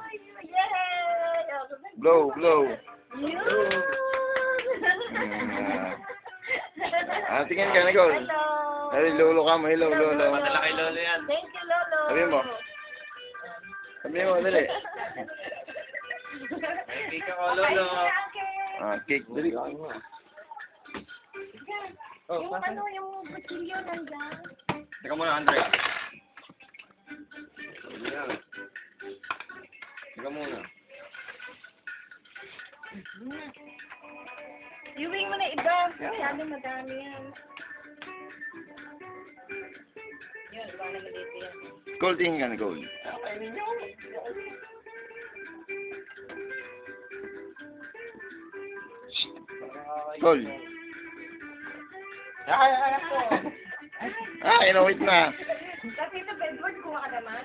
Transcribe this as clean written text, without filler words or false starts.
Yay! Blow, blow. Yun! Tingin ka, Nicole. Hello! Ay, lolo ka mo. Hello, lolo. Madala kay Lolo yan. Thank you, Lolo! Sabi mo. Sabi mo, dali. May pika ko, Lolo. Cake, dali. Oh, Yung ano, yung kutsilyo nandyan. Teka muna, Andre. Teka muna. Iwing mo na iba. Masyado madami yan. Yun, iba na malito yan. Nicole, tingin ka, Nicole. Nicole. Ay, ako. Inawit na. Kasi ito, Bedward, kuha ka naman.